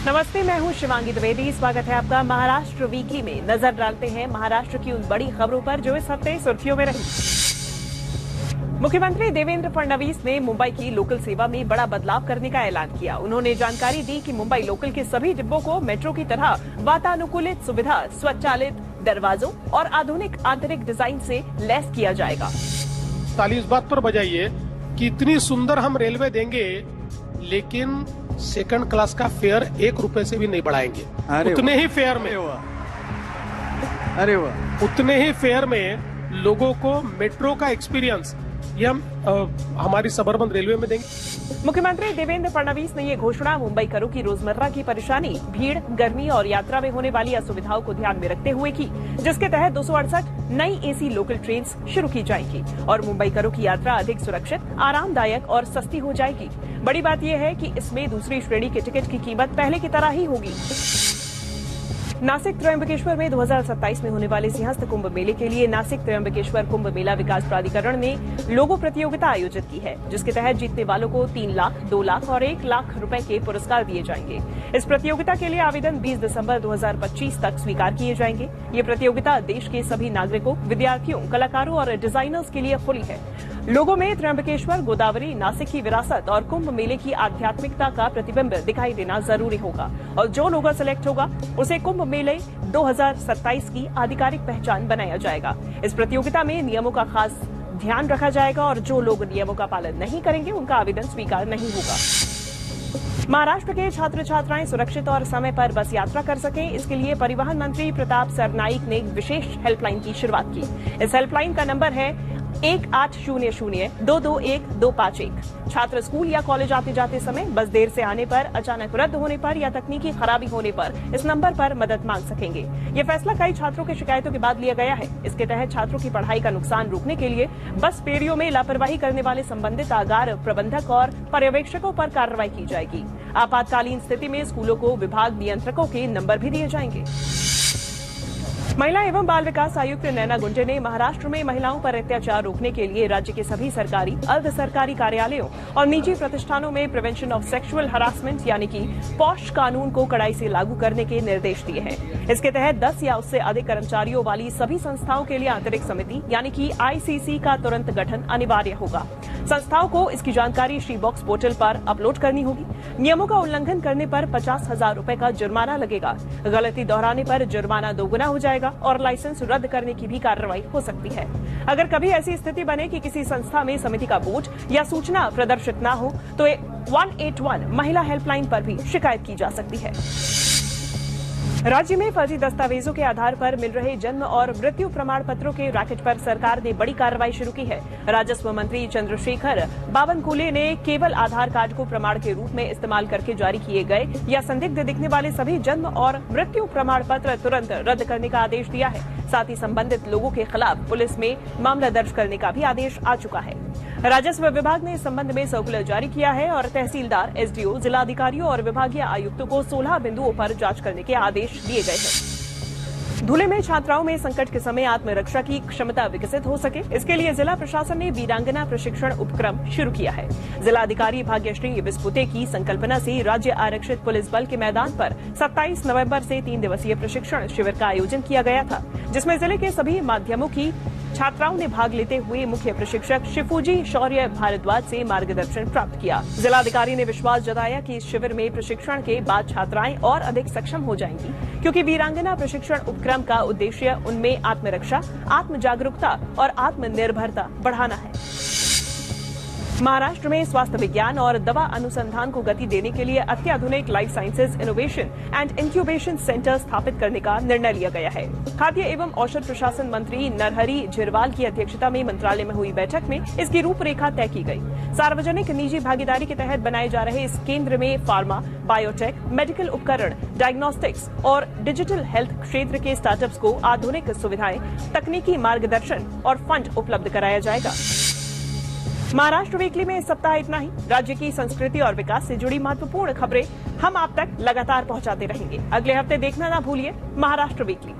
नमस्ते, मैं हूं शिवांगी द्विवेदी। स्वागत है आपका महाराष्ट्र वीकली में। नजर डालते हैं महाराष्ट्र की उन बड़ी खबरों पर जो इस हफ्ते सुर्खियों में रही। मुख्यमंत्री देवेंद्र फडणवीस ने मुंबई की लोकल सेवा में बड़ा बदलाव करने का ऐलान किया। उन्होंने जानकारी दी कि मुंबई लोकल के सभी डिब्बों को मेट्रो की तरह वातानुकूलित सुविधा, स्वचालित दरवाजों और आधुनिक आंतरिक डिजाइन से लैस किया जाएगा। ताली इस बात पर बजाइए कि इतनी सुंदर हम रेलवे देंगे, लेकिन सेकंड क्लास का फेयर 1 रुपए से भी नहीं बढ़ाएंगे। उतने ही फेयर में उतने ही फेयर में लोगों को मेट्रो का एक्सपीरियंस ये हम हमारी सबअर्बन रेलवे में देंगे। मुख्यमंत्री देवेंद्र फडणवीस ने ये घोषणा मुंबई करों की रोजमर्रा की परेशानी, भीड़, गर्मी और यात्रा में होने वाली असुविधाओं को ध्यान में रखते हुए की, जिसके तहत 268 नई एसी लोकल ट्रेन शुरू की जाएगी और मुंबई करों की यात्रा अधिक सुरक्षित, आरामदायक और सस्ती हो जाएगी। बड़ी बात यह है कि इसमें दूसरी श्रेणी के टिकट की कीमत पहले की तरह ही होगी। नासिक त्र्यंबकेश्वर में 2027 में होने वाले सिंहस्थ कुंभ मेले के लिए नासिक त्र्यंबकेश्वर कुंभ मेला विकास प्राधिकरण ने लोगो प्रतियोगिता आयोजित की है, जिसके तहत जीतने वालों को 3 लाख, 2 लाख और 1 लाख रुपए के पुरस्कार दिए जाएंगे। इस प्रतियोगिता के लिए आवेदन 20 दिसंबर 2025 तक स्वीकार किए जाएंगे। ये प्रतियोगिता देश के सभी नागरिकों, विद्यार्थियों, कलाकारों और डिजाइनर्स के लिए खुली है। लोगों में त्र्यंबकेश्वर, गोदावरी, नासिक की विरासत और कुंभ मेले की आध्यात्मिकता का प्रतिबिंब दिखाई देना जरूरी होगा और जो लोगो सेलेक्ट होगा उसे कुंभ मेले 2027 की आधिकारिक पहचान बनाया जाएगा। इस प्रतियोगिता में नियमों का खास ध्यान रखा जाएगा और जो लोग नियमों का पालन नहीं करेंगे उनका आवेदन स्वीकार नहीं होगा। महाराष्ट्र के छात्र छात्राएं सुरक्षित और समय पर बस यात्रा कर सकें, इसके लिए परिवहन मंत्री प्रताप सरनाईक ने विशेष हेल्पलाइन की शुरुआत की। इस हेल्पलाइन का नंबर है 1800-221-251। छात्र स्कूल या कॉलेज आते जाते समय, बस देर से आने पर, अचानक रद्द होने पर या तकनीकी खराबी होने पर इस नंबर पर मदद मांग सकेंगे। ये फैसला कई छात्रों की शिकायतों के बाद लिया गया है। इसके तहत छात्रों की पढ़ाई का नुकसान रोकने के लिए बस फेरियों में लापरवाही करने वाले संबंधित आगार प्रबंधक और पर्यवेक्षकों पर कार्रवाई की जाएगी। आपातकालीन स्थिति में स्कूलों को विभाग नियंत्रकों के नंबर भी दिए जाएंगे। महिला एवं बाल विकास आयुक्त नैना गुंजे ने महाराष्ट्र में महिलाओं पर अत्याचार रोकने के लिए राज्य के सभी सरकारी, अर्ध सरकारी कार्यालयों और निजी प्रतिष्ठानों में प्रिवेंशन ऑफ सेक्सुअल हरासमेंट यानी कि पॉश कानून को कड़ाई से लागू करने के निर्देश दिए हैं। इसके तहत 10 या उससे अधिक कर्मचारियों वाली सभी संस्थाओं के लिए आंतरिक समिति यानी कि ICC का तुरंत गठन अनिवार्य होगा। संस्थाओं को इसकी जानकारी श्री बॉक्स पोर्टल पर अपलोड करनी होगी। नियमों का उल्लंघन करने पर 50,000 रुपए का जुर्माना लगेगा। गलती दोहराने पर जुर्माना दोगुना हो जाएगा और लाइसेंस रद्द करने की भी कार्रवाई हो सकती है। अगर कभी ऐसी स्थिति बने कि किसी संस्था में समिति का बोर्ड या सूचना प्रदर्शित न हो तो 181 महिला हेल्पलाइन पर भी शिकायत की जा सकती है। राज्य में फर्जी दस्तावेजों के आधार पर मिल रहे जन्म और मृत्यु प्रमाण पत्रों के रैकेट पर सरकार ने बड़ी कार्रवाई शुरू की है। राजस्व मंत्री चंद्रशेखर बावनकुले ने केवल आधार कार्ड को प्रमाण के रूप में इस्तेमाल करके जारी किए गए या संदिग्ध दिखने वाले सभी जन्म और मृत्यु प्रमाण पत्र तुरंत रद्द करने का आदेश दिया है। साथ ही संबंधित लोगों के खिलाफ पुलिस में मामला दर्ज करने का भी आदेश आ चुका है। राजस्व विभाग ने इस संबंध में सर्कुलर जारी किया है और तहसीलदार, SDO, जिलाधिकारियों और विभागीय आयुक्तों को 16 बिंदुओं पर जांच करने के आदेश दिए गए हैं। धुले में छात्राओं में संकट के समय आत्मरक्षा की क्षमता विकसित हो सके, इसके लिए जिला प्रशासन ने वीरांगना प्रशिक्षण उपक्रम शुरू किया है। जिलाधिकारी भाग्यश्री विस्पुते की संकल्पना से राज्य आरक्षित पुलिस बल के मैदान पर 27 नवंबर से 3 दिवसीय प्रशिक्षण शिविर का आयोजन किया गया था, जिसमें जिले के सभी माध्यमों की छात्राओं ने भाग लेते हुए मुख्य प्रशिक्षक शिफूजी शौर्य भारद्वाज से मार्गदर्शन प्राप्त किया। जिलाधिकारी ने विश्वास जताया कि इस शिविर में प्रशिक्षण के बाद छात्राएं और अधिक सक्षम हो जाएंगी, क्योंकि वीरांगना प्रशिक्षण उपक्रम का उद्देश्य उनमें आत्मरक्षा, आत्म जागरूकता और आत्मनिर्भरता बढ़ाना है। महाराष्ट्र में स्वास्थ्य विज्ञान और दवा अनुसंधान को गति देने के लिए अत्याधुनिक life sciences innovation and incubation centre स्थापित करने का निर्णय लिया गया है। खाद्य एवं औषध प्रशासन मंत्री नरहरी झिरवाल की अध्यक्षता में मंत्रालय में हुई बैठक में इसकी रूपरेखा तय की गई। सार्वजनिक निजी भागीदारी के तहत बनाए जा रहे इस केंद्र में फार्मा, बायोटेक, मेडिकल उपकरण, डायग्नोस्टिक्स और डिजिटल हेल्थ क्षेत्र के स्टार्टअप्स को आधुनिक सुविधाएं, तकनीकी मार्गदर्शन और फंड उपलब्ध कराया जाएगा। महाराष्ट्र वीकली में इस सप्ताह इतना ही। राज्य की संस्कृति और विकास से जुड़ी महत्वपूर्ण खबरें हम आप तक लगातार पहुंचाते रहेंगे। अगले हफ्ते देखना ना भूलिए महाराष्ट्र वीकली।